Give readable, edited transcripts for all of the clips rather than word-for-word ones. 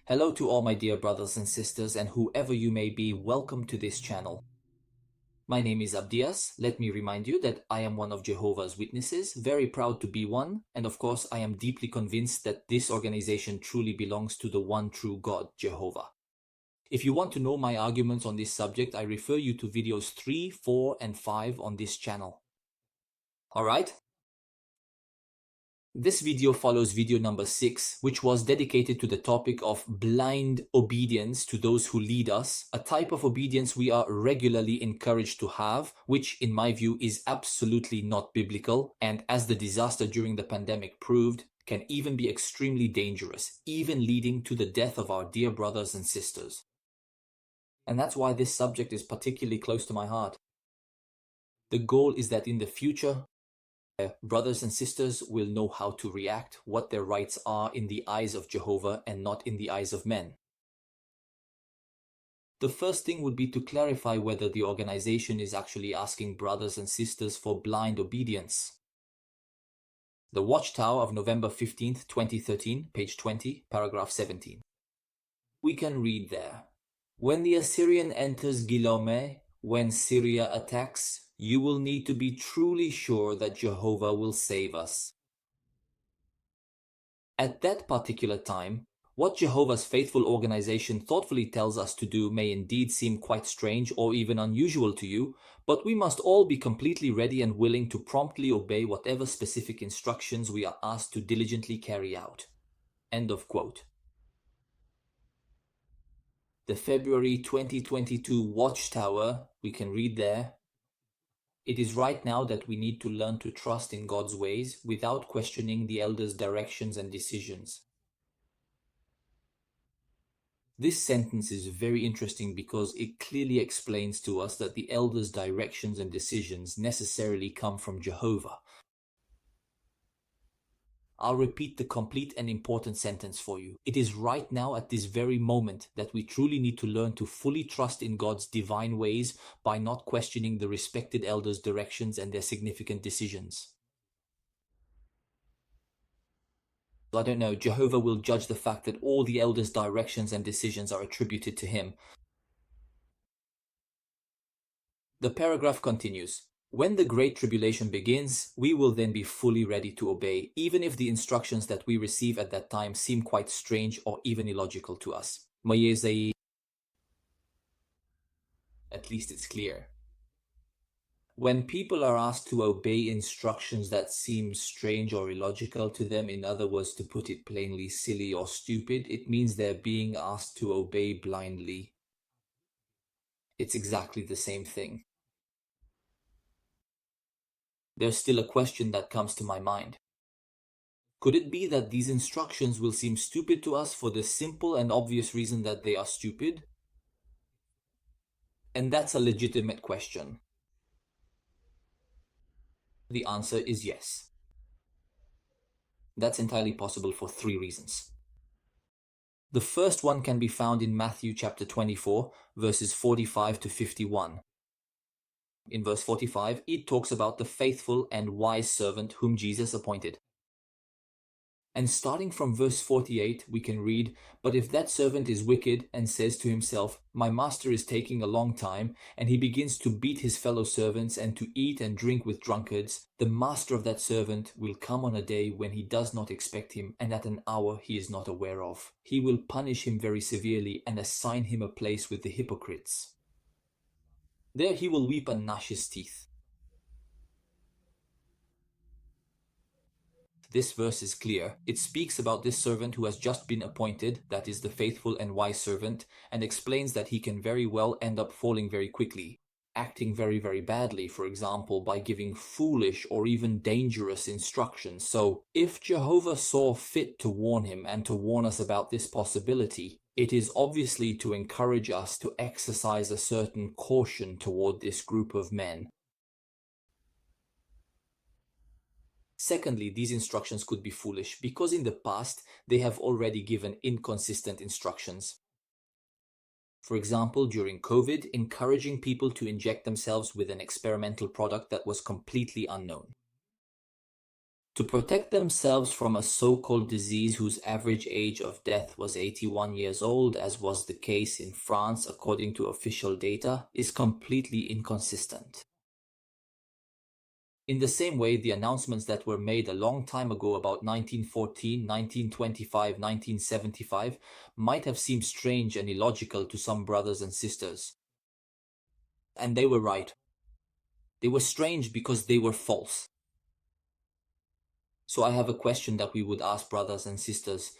Hello to all my dear brothers and sisters, and whoever you may be, welcome to this channel. My name is Abdias. Let me remind you that I am one of Jehovah's Witnesses, very proud to be one, and of course I am deeply convinced that this organization truly belongs to the one true God, Jehovah. If you want to know my arguments on this subject, I refer you to videos 3, 4, and 5 on this channel. Alright? This video follows video number 6, which was dedicated to the topic of blind obedience to those who lead us, a type of obedience we are regularly encouraged to have, which in my view is absolutely not biblical, and as the disaster during the pandemic proved, can even be extremely dangerous, even leading to the death of our dear brothers and sisters. And that's why this subject is particularly close to my heart. The goal is that in the future, brothers and sisters will know how to react, what their rights are in the eyes of Jehovah and not in the eyes of men. The first thing would be to clarify whether the organization is actually asking brothers and sisters for blind obedience. The Watchtower of November 15th, 2013, page 20, paragraph 17. We can read there. When the Assyrian enters Gilome, when Syria attacks, you will need to be truly sure that Jehovah will save us. At that particular time, what Jehovah's faithful organization thoughtfully tells us to do may indeed seem quite strange or even unusual to you, but we must all be completely ready and willing to promptly obey whatever specific instructions we are asked to diligently carry out. End of quote. The February 2022 Watchtower, we can read there, it is right now that we need to learn to trust in God's ways without questioning the elders' directions and decisions. This sentence is very interesting because it clearly explains to us that the elders' directions and decisions necessarily come from Jehovah. I'll repeat the complete and important sentence for you. It is right now at this very moment that we truly need to learn to fully trust in God's divine ways by not questioning the respected elders' directions and their significant decisions. I don't know, Jehovah will judge the fact that all the elders' directions and decisions are attributed to him. The paragraph continues. When the Great Tribulation begins, we will then be fully ready to obey, even if the instructions that we receive at that time seem quite strange or even illogical to us. At least it's clear. When people are asked to obey instructions that seem strange or illogical to them, in other words, to put it plainly, silly or stupid, it means they're being asked to obey blindly. It's exactly the same thing. There's still a question that comes to my mind. Could it be that these instructions will seem stupid to us for the simple and obvious reason that they are stupid? And that's a legitimate question. The answer is yes. That's entirely possible for 3 reasons. The first one can be found in Matthew chapter 24, verses 45 to 51. In verse 45, it talks about the faithful and wise servant whom Jesus appointed. And starting from verse 48, we can read, "But if that servant is wicked and says to himself, 'My master is taking a long time,' and he begins to beat his fellow servants and to eat and drink with drunkards, the master of that servant will come on a day when he does not expect him and at an hour he is not aware of. He will punish him very severely and assign him a place with the hypocrites. There he will weep and gnash his teeth." This verse is clear. It speaks about this servant who has just been appointed, that is the faithful and wise servant, and explains that he can very well end up falling very quickly, acting very, very badly, for example, by giving foolish or even dangerous instructions. So, if Jehovah saw fit to warn him and to warn us about this possibility, it is obviously to encourage us to exercise a certain caution toward this group of men. Secondly, these instructions could be foolish because in the past they have already given inconsistent instructions. For example, during COVID, encouraging people to inject themselves with an experimental product that was completely unknown. to protect themselves from a so-called disease whose average age of death was 81 years old, as was the case in France according to official data, is completely inconsistent. In the same way, the announcements that were made a long time ago about 1914, 1925, 1975 might have seemed strange and illogical to some brothers and sisters. And they were right. They were strange because they were false. So I have a question that we would ask brothers and sisters.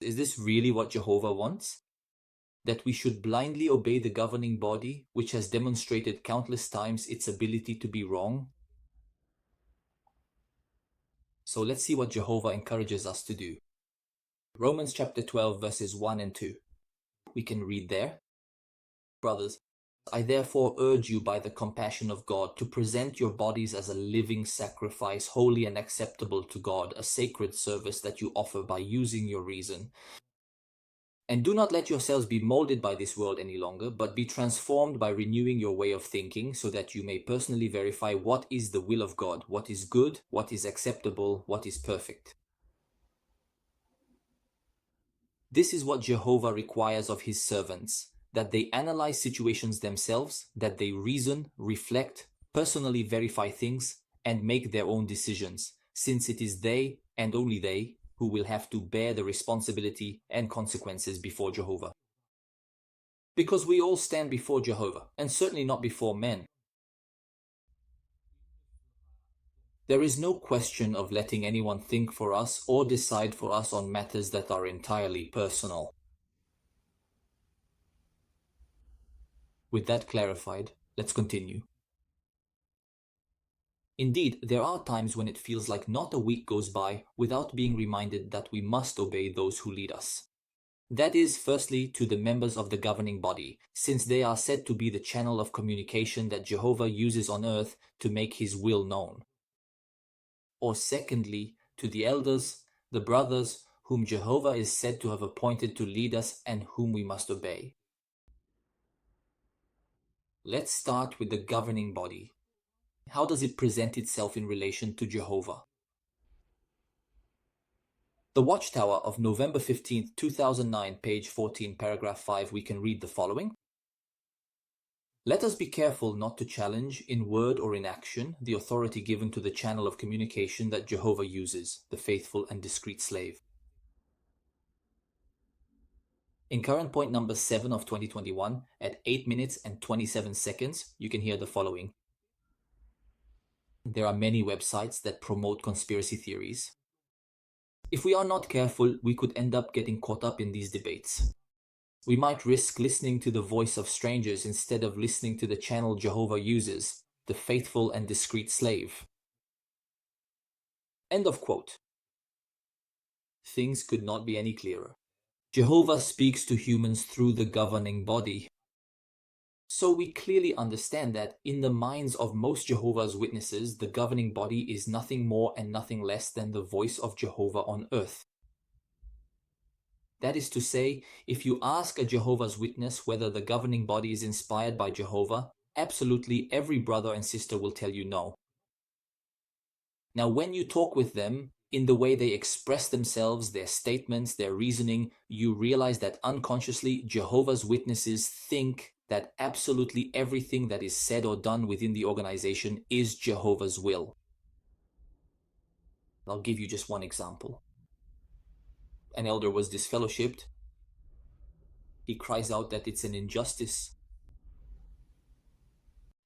Is this really what Jehovah wants? That we should blindly obey the governing body, which has demonstrated countless times its ability to be wrong? So let's see what Jehovah encourages us to do. Romans chapter 12 verses 1 and 2. We can read there. Brothers, I therefore urge you by the compassion of God to present your bodies as a living sacrifice, holy and acceptable to God, a sacred service that you offer by using your reason. And do not let yourselves be molded by this world any longer, but be transformed by renewing your way of thinking, so that you may personally verify what is the will of God, what is good, what is acceptable, what is perfect. This is what Jehovah requires of his servants, that they analyze situations themselves, that they reason, reflect, personally verify things, and make their own decisions, since it is they, and only they, who will have to bear the responsibility and consequences before Jehovah. Because we all stand before Jehovah, and certainly not before men. There is no question of letting anyone think for us or decide for us on matters that are entirely personal. With that clarified, let's continue. Indeed, there are times when it feels like not a week goes by without being reminded that we must obey those who lead us. That is, firstly, to the members of the governing body, since they are said to be the channel of communication that Jehovah uses on earth to make his will known. Or secondly, to the elders, the brothers, whom Jehovah is said to have appointed to lead us and whom we must obey. Let's start with the governing body. How does it present itself in relation to Jehovah? The Watchtower of November 15, 2009, page 14, paragraph 5, we can read the following. Let us be careful not to challenge, in word or in action, the authority given to the channel of communication that Jehovah uses, the faithful and discreet slave. In current point number 7 of 2021, at 8 minutes and 27 seconds, you can hear the following. There are many websites that promote conspiracy theories. If we are not careful, we could end up getting caught up in these debates. We might risk listening to the voice of strangers instead of listening to the channel Jehovah uses, the faithful and discreet slave. End of quote. Things could not be any clearer. Jehovah speaks to humans through the governing body. So we clearly understand that in the minds of most Jehovah's Witnesses, the governing body is nothing more and nothing less than the voice of Jehovah on earth. That is to say, if you ask a Jehovah's Witness whether the governing body is inspired by Jehovah, absolutely every brother and sister will tell you no. Now, when you talk with them, in the way they express themselves, their statements, their reasoning, you realize that unconsciously Jehovah's Witnesses think that absolutely everything that is said or done within the organization is Jehovah's will. I'll give you just one example. An elder was disfellowshipped. He cries out that it's an injustice.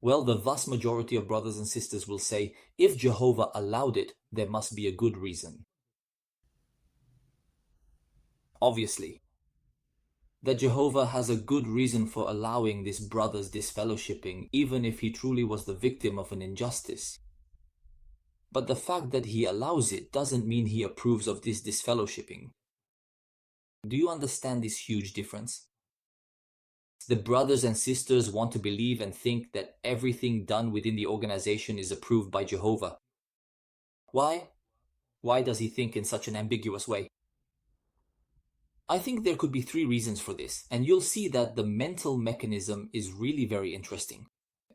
Well, the vast majority of brothers and sisters will say, if Jehovah allowed it, there must be a good reason. Obviously, that Jehovah has a good reason for allowing this brother's disfellowshipping, even if he truly was the victim of an injustice. But the fact that he allows it doesn't mean he approves of this disfellowshipping. Do you understand this huge difference? The brothers and sisters want to believe and think that everything done within the organization is approved by Jehovah. Why? Why does he think in such an ambiguous way? I think there could be 3 reasons for this, and you'll see that the mental mechanism is really very interesting.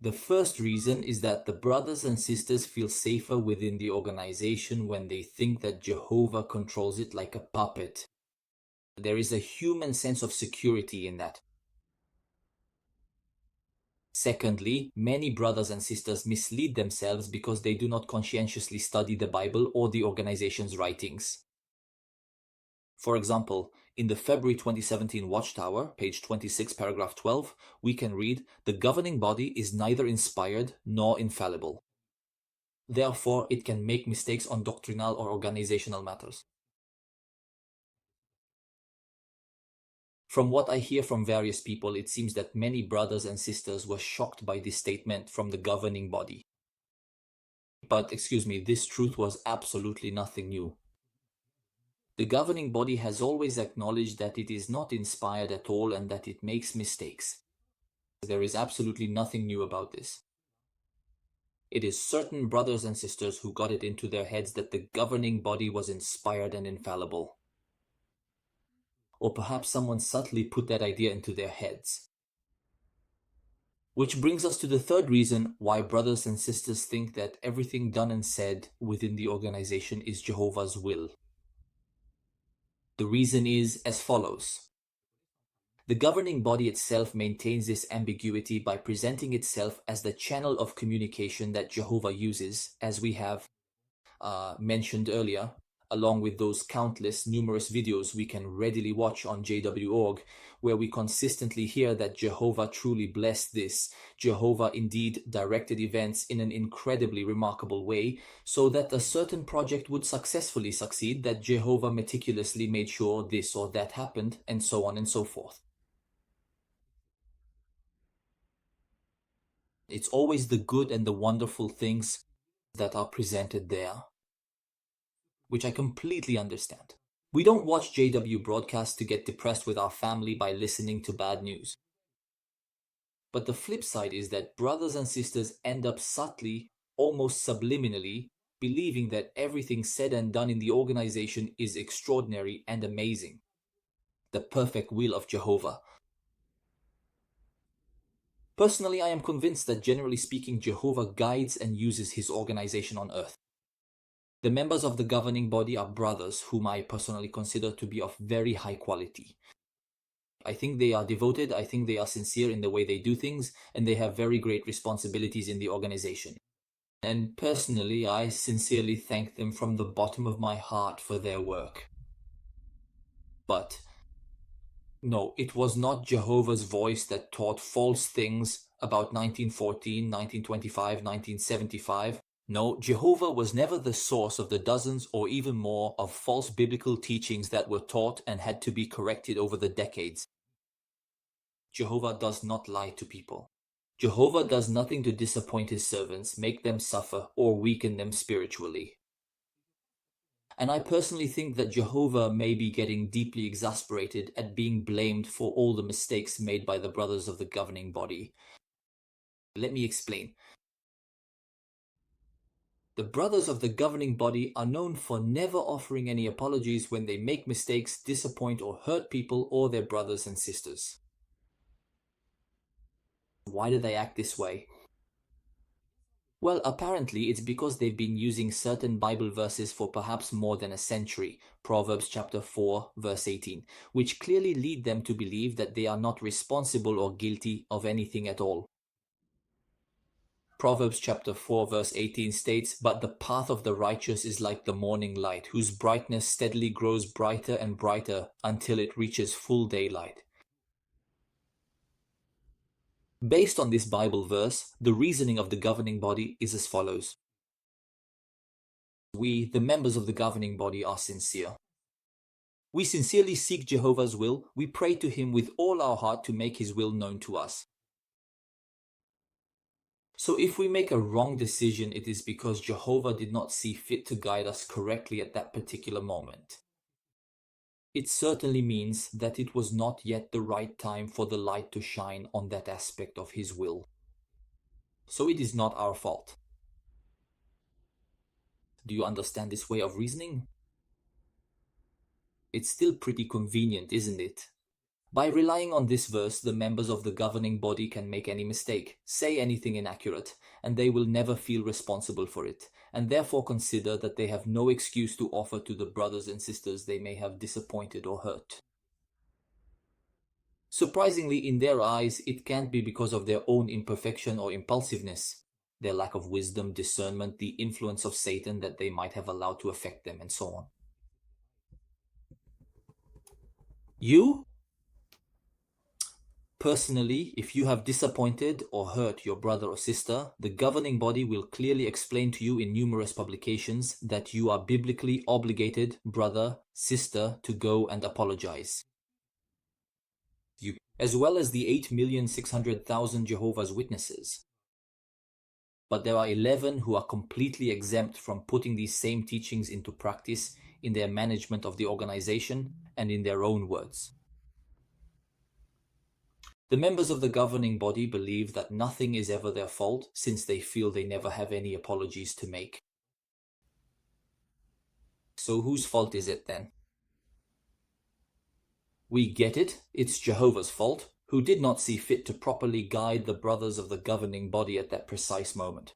The first reason is that the brothers and sisters feel safer within the organization when they think that Jehovah controls it like a puppet. There is a human sense of security in that. Secondly, many brothers and sisters mislead themselves because they do not conscientiously study the Bible or the organization's writings. For example, in the February 2017 Watchtower, page 26, paragraph 12, we can read, "The governing body is neither inspired nor infallible. Therefore, it can make mistakes on doctrinal or organizational matters." From what I hear from various people, it seems that many brothers and sisters were shocked by this statement from the governing body. But excuse me, this truth was absolutely nothing new. The governing body has always acknowledged that it is not inspired at all and that it makes mistakes. There is absolutely nothing new about this. It is certain brothers and sisters who got it into their heads that the governing body was inspired and infallible. Or perhaps someone subtly put that idea into their heads. Which brings us to the third reason why brothers and sisters think that everything done and said within the organization is Jehovah's will. The reason is as follows. The governing body itself maintains this ambiguity by presenting itself as the channel of communication that Jehovah uses, as we have mentioned earlier, along with those countless numerous videos we can readily watch on JW.org, where we consistently hear that Jehovah truly blessed this. Jehovah indeed directed events in an incredibly remarkable way, so that a certain project would successfully succeed, that Jehovah meticulously made sure this or that happened, and so on and so forth. It's always the good and the wonderful things that are presented there, which I completely understand. We don't watch JW broadcasts to get depressed with our family by listening to bad news. But the flip side is that brothers and sisters end up subtly, almost subliminally, believing that everything said and done in the organization is extraordinary and amazing. The perfect will of Jehovah. Personally, I am convinced that generally speaking, Jehovah guides and uses his organization on earth. The members of the governing body are brothers whom I personally consider to be of very high quality. I think they are devoted, I think they are sincere in the way they do things, and they have very great responsibilities in the organization. And personally, I sincerely thank them from the bottom of my heart for their work. But no, it was not Jehovah's voice that taught false things about 1914, 1925, 1975. No, Jehovah was never the source of the dozens or even more of false biblical teachings that were taught and had to be corrected over the decades. Jehovah does not lie to people. Jehovah does nothing to disappoint his servants, make them suffer, or weaken them spiritually. And I personally think that Jehovah may be getting deeply exasperated at being blamed for all the mistakes made by the brothers of the governing body. Let me explain. The brothers of the governing body are known for never offering any apologies when they make mistakes, disappoint, or hurt people or their brothers and sisters. Why do they act this way? Well, apparently it's because they've been using certain Bible verses for perhaps more than a century, Proverbs chapter 4, verse 18, which clearly lead them to believe that they are not responsible or guilty of anything at all. Proverbs chapter 4 verse 18 states, "But the path of the righteous is like the morning light, whose brightness steadily grows brighter and brighter until it reaches full daylight." Based on this Bible verse, the reasoning of the governing body is as follows. We, the members of the governing body, are sincere. We sincerely seek Jehovah's will. We pray to him with all our heart to make his will known to us. So if we make a wrong decision, it is because Jehovah did not see fit to guide us correctly at that particular moment. It certainly means that it was not yet the right time for the light to shine on that aspect of his will. So it is not our fault. Do you understand this way of reasoning? It's still pretty convenient, isn't it? By relying on this verse, the members of the governing body can make any mistake, say anything inaccurate, and they will never feel responsible for it, and therefore consider that they have no excuse to offer to the brothers and sisters they may have disappointed or hurt. Surprisingly, in their eyes, it can't be because of their own imperfection or impulsiveness, their lack of wisdom, discernment, the influence of Satan that they might have allowed to affect them, and so on. You? Personally, if you have disappointed or hurt your brother or sister, the governing body will clearly explain to you in numerous publications that you are biblically obligated, brother, sister, to go and apologize. You, as well as the 8,600,000 Jehovah's Witnesses. But there are 11 who are completely exempt from putting these same teachings into practice in their management of the organization and in their own words. The members of the governing body believe that nothing is ever their fault, since they feel they never have any apologies to make. So whose fault is it then? We get it, it's Jehovah's fault, who did not see fit to properly guide the brothers of the governing body at that precise moment.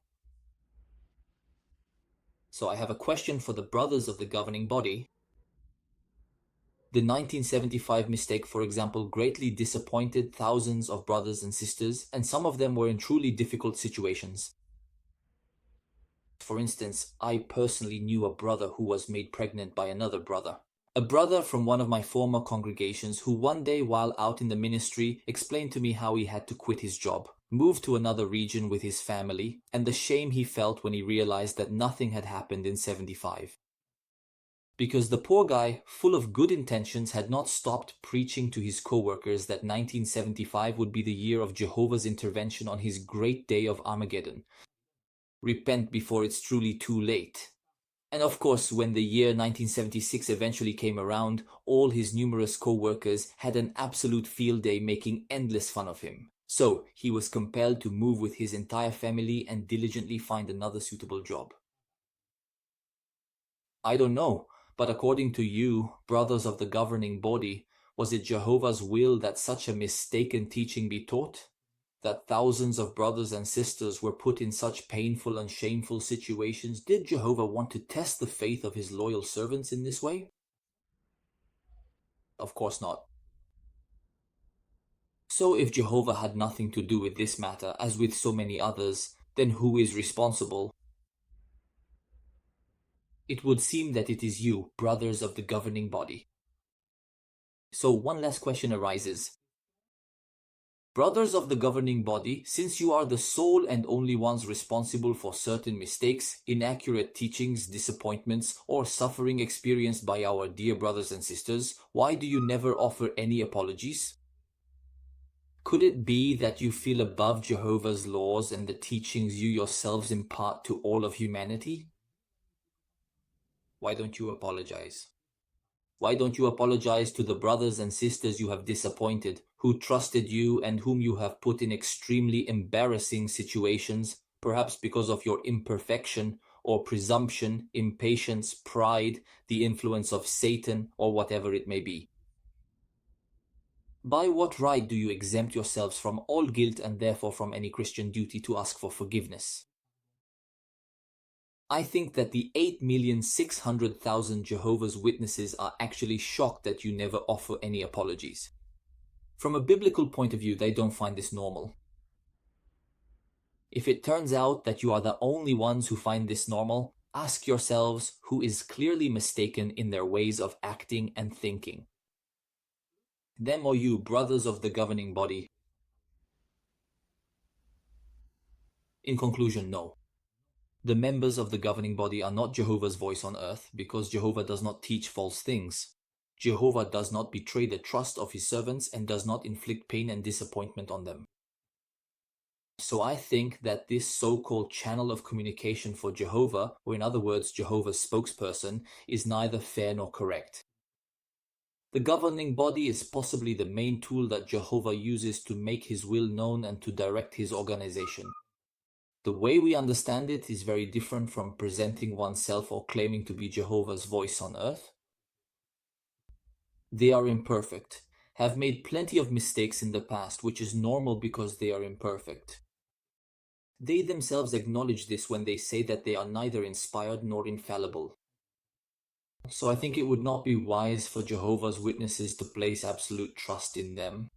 So I have a question for the brothers of the governing body. The 1975 mistake, for example, greatly disappointed thousands of brothers and sisters, and some of them were in truly difficult situations. For instance, I personally knew a brother who was made pregnant by another brother. A brother from one of my former congregations who one day while out in the ministry explained to me how he had to quit his job, move to another region with his family, and the shame he felt when he realized that nothing had happened in 75. Because the poor guy, full of good intentions, had not stopped preaching to his co-workers that 1975 would be the year of Jehovah's intervention on his great day of Armageddon. Repent before it's truly too late. And of course, when the year 1976 eventually came around, all his numerous co-workers had an absolute field day making endless fun of him. So he was compelled to move with his entire family and diligently find another suitable job. I don't know. But according to you, brothers of the governing body, was it Jehovah's will that such a mistaken teaching be taught? That thousands of brothers and sisters were put in such painful and shameful situations? Did Jehovah want to test the faith of his loyal servants in this way? Of course not. So if Jehovah had nothing to do with this matter, as with so many others, then who is responsible? It would seem that it is you, brothers of the governing body. So one last question arises. Brothers of the governing body, since you are the sole and only ones responsible for certain mistakes, inaccurate teachings, disappointments, or suffering experienced by our dear brothers and sisters, why do you never offer any apologies? Could it be that you feel above Jehovah's laws and the teachings you yourselves impart to all of humanity? Why don't you apologize? Why don't you apologize to the brothers and sisters you have disappointed, who trusted you and whom you have put in extremely embarrassing situations, perhaps because of your imperfection or presumption, impatience, pride, the influence of Satan, or whatever it may be? By what right do you exempt yourselves from all guilt and therefore from any Christian duty to ask for forgiveness? I think that the 8,600,000 Jehovah's Witnesses are actually shocked that you never offer any apologies. From a biblical point of view, they don't find this normal. If it turns out that you are the only ones who find this normal, ask yourselves who is clearly mistaken in their ways of acting and thinking. Them or you, brothers of the governing body? In conclusion, no. The members of the governing body are not Jehovah's voice on earth, because Jehovah does not teach false things. Jehovah does not betray the trust of his servants and does not inflict pain and disappointment on them. So I think that this so-called channel of communication for Jehovah, or in other words, Jehovah's spokesperson, is neither fair nor correct. The governing body is possibly the main tool that Jehovah uses to make his will known and to direct his organization. The way we understand it is very different from presenting oneself or claiming to be Jehovah's voice on earth. They are imperfect, have made plenty of mistakes in the past, which is normal because they are imperfect. They themselves acknowledge this when they say that they are neither inspired nor infallible. So I think it would not be wise for Jehovah's Witnesses to place absolute trust in them.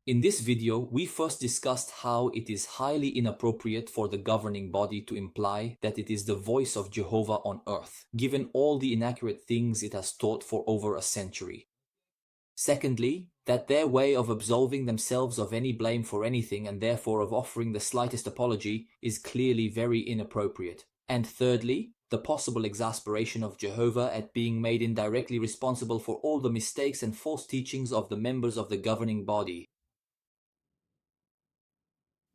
In this video, we first discussed how it is highly inappropriate for the governing body to imply that it is the voice of Jehovah on earth, given all the inaccurate things it has taught for over a century. Secondly, that their way of absolving themselves of any blame for anything and therefore of offering the slightest apology is clearly very inappropriate. And thirdly, the possible exasperation of Jehovah at being made indirectly responsible for all the mistakes and false teachings of the members of the governing body.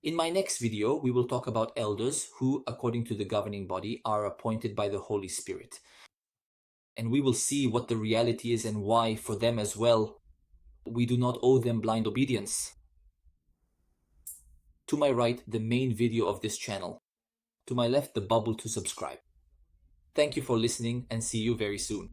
In my next video, we will talk about elders who, according to the governing body, are appointed by the Holy Spirit. And we will see what the reality is and why, for them as well, we do not owe them blind obedience. To my right, the main video of this channel. To my left, the bubble to subscribe. Thank you for listening and see you very soon.